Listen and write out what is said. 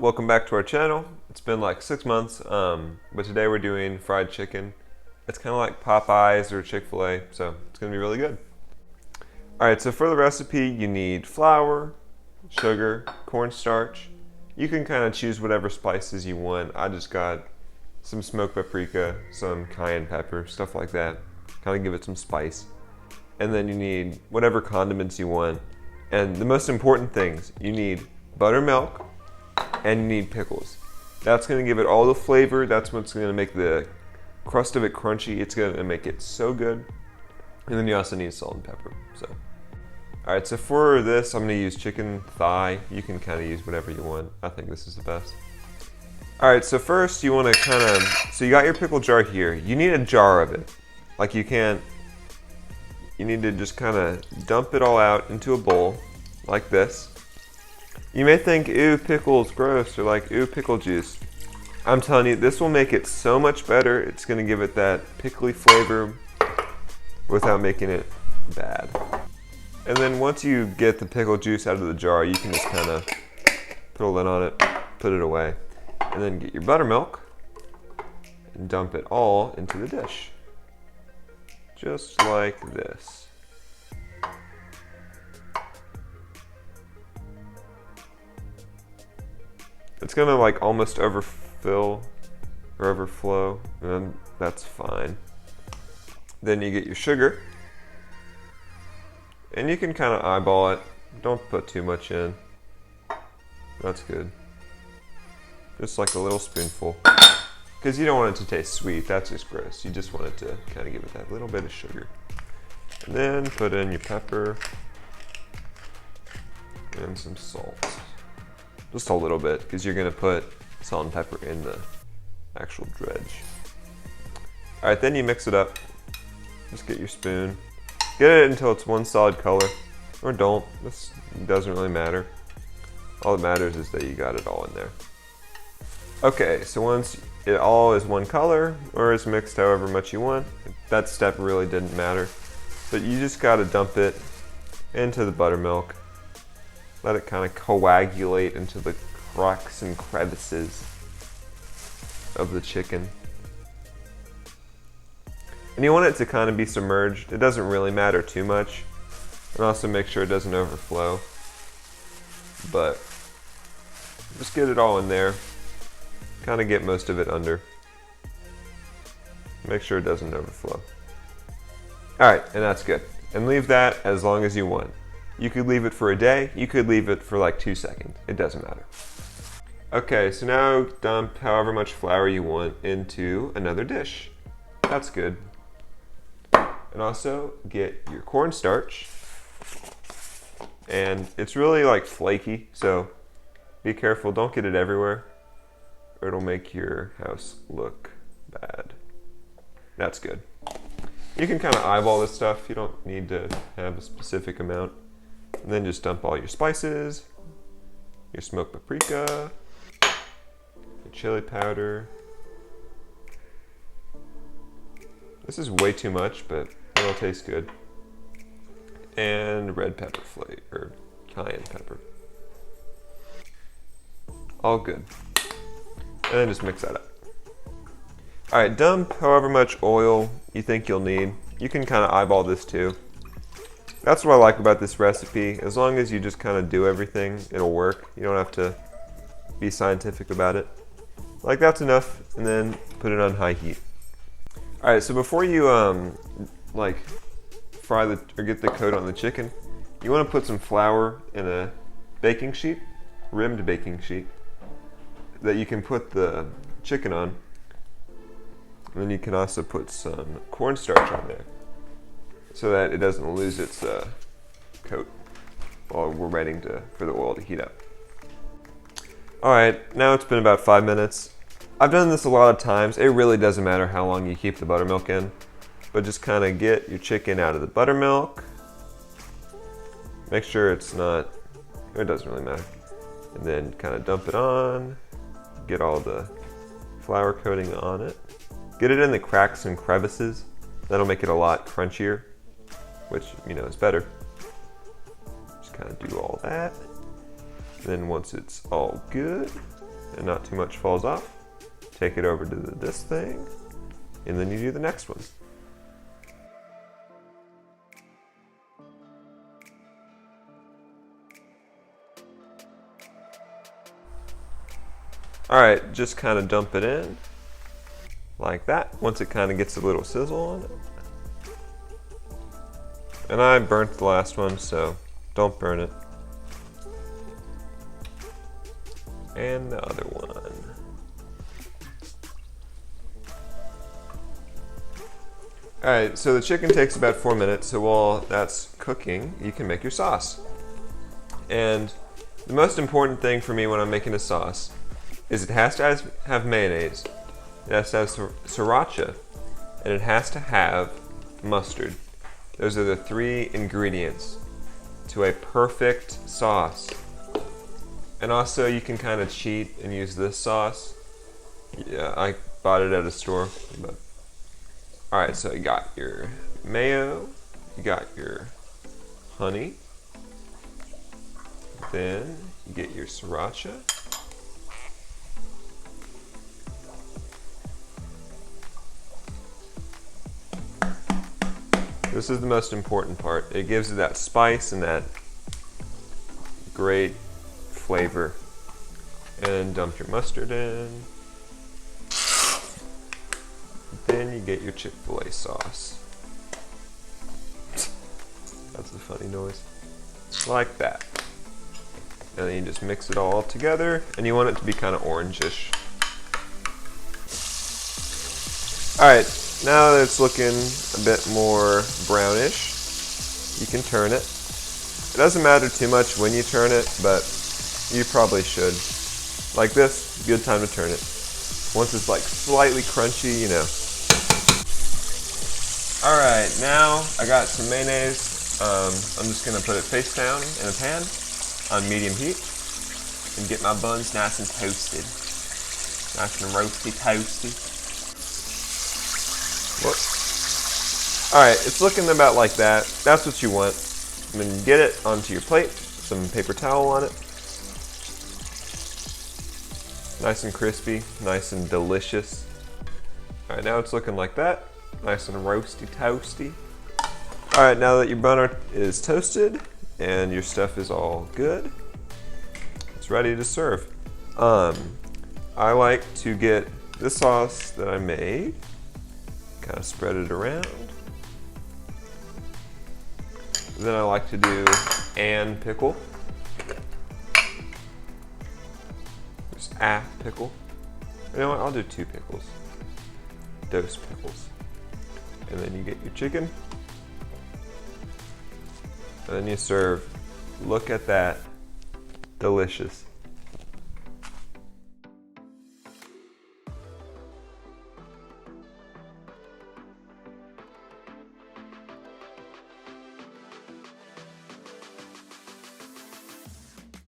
welcome back to our channel. It's been like 6 months, but today we're doing fried chicken. It's kind of like Popeyes or Chick-Fil-A, so it's gonna be really good. Alright, so for the recipe you need flour, sugar, cornstarch. You can kind of choose whatever spices you want. I just got some smoked paprika, some cayenne pepper, stuff like that. Kind of give it some spice. And then you need whatever condiments you want. And the most important things, you need buttermilk, and you need pickles. That's going to give it all the flavor. That's what's going to make the crust of it crunchy. It's going to make it so good. And then you also need salt and pepper. Alright, so for this I'm going to use chicken thigh. You can kind of use whatever you want. I think this is the best. Alright, so first you want to so you got your pickle jar here. You need a jar of it. Like you need to just kind of dump it all out into a bowl like this. You may think, ew, pickles, gross, or like, ew, pickle juice. I'm telling you, this will make it so much better. It's gonna give it that pickly flavor without making it bad. And then once you get the pickle juice out of the jar, you can just kind of put a lid on it, put it away, and then get your buttermilk and dump it all into the dish. Just like this. It's gonna like almost overfill or overflow, and that's fine. Then you get your sugar, and you can kind of eyeball it. Don't put too much in. That's good. Just like a little spoonful, because you don't want it to taste sweet. That's just gross. You just want it to kind of give it that little bit of sugar. And then put in your pepper and some salt. Just a little bit, because you're gonna put salt and pepper in the actual dredge. Alright, then you mix it up. Just get your spoon. Get it until it's one solid color. Or don't. This doesn't really matter. All that matters is that you got it all in there. Okay, so once it all is one color, or is mixed however much you want, that step really didn't matter. But you just gotta dump it into the buttermilk. Let it kind of coagulate into the cracks and crevices of the chicken. And you want it to kind of be submerged. It doesn't really matter too much. And also make sure it doesn't overflow. But just get it all in there. Kind of get most of it under. Make sure it doesn't overflow. Alright, and that's good. And leave that as long as you want. You could leave it for a day, you could leave it for like 2 seconds. It doesn't matter. Okay, so now dump however much flour you want into another dish. That's good. And also get your cornstarch. And it's really like flaky, so be careful, don't get it everywhere, or it'll make your house look bad. That's good. You can kind of eyeball this stuff. You don't need to have a specific amount. And then just dump all your spices, your smoked paprika, your chili powder. This is way too much, but it'll taste good. And red pepper flake, or cayenne pepper. All good. And then just mix that up. Alright, dump however much oil you think you'll need. You can kind of eyeball this too. That's what I like about this recipe. As long as you just kind of do everything, it'll work. You don't have to be scientific about it. Like, that's enough, and then put it on high heat. Alright, so before you like fry or get the coat on the chicken, you want to put some flour in a baking sheet, rimmed baking sheet, that you can put the chicken on. And then you can also put some cornstarch on there, so that it doesn't lose its coat while we're waiting for the oil to heat up. Alright, now it's been about 5 minutes. I've done this a lot of times. It really doesn't matter how long you keep the buttermilk in, but just kind of get your chicken out of the buttermilk. Make sure it doesn't really matter. And then kind of dump it on, get all the flour coating on it. Get it in the cracks and crevices. That'll make it a lot crunchier, which, you know, is better. Just kind of do all that. Then once it's all good, and not too much falls off. Take it over to this thing, and then you do the next one. Alright, just kind of dump it in like that once it kind of gets a little sizzle on it. And I burnt the last one, so don't burn it. And the other one. Alright, so the chicken takes about 4 minutes, so while that's cooking, you can make your sauce. And the most important thing for me when I'm making a sauce is it has to have mayonnaise, it has to have sriracha, and it has to have mustard. Those are the 3 ingredients to a perfect sauce. And also you can kind of cheat and use this sauce. Yeah, I bought it at a store. But. Alright, so you got your mayo, you got your honey, then you get your sriracha. This is the most important part. It gives it that spice and that great flavor. And dump your mustard in. Then you get your Chick-Fil-A sauce. That's a funny noise. Like that. And then you just mix it all together, and you want it to be kind of orangish. Alright, now that it's looking a bit more brownish, you can turn it. It doesn't matter too much when you turn it, but you probably should. Like this, good time to turn it. Once it's like slightly crunchy, you know. Alright, now I got some mayonnaise. I'm just going to put it face down in a pan on medium heat and get my buns nice and toasted. Nice and roasty toasty. Whoops. Alright, it's looking about like that. That's what you want. And then get it onto your plate, some paper towel on it. Nice and crispy, nice and delicious. Alright, now it's looking like that. Nice and roasty toasty. Alright, now that your bun is toasted and your stuff is all good, it's ready to serve. I like to get this sauce that I made, kind of spread it around. Then I like to do an pickle. Just a pickle. You know what, I'll do 2 pickles. Dose pickles. And then you get your chicken. And then you serve. Look at that. Delicious.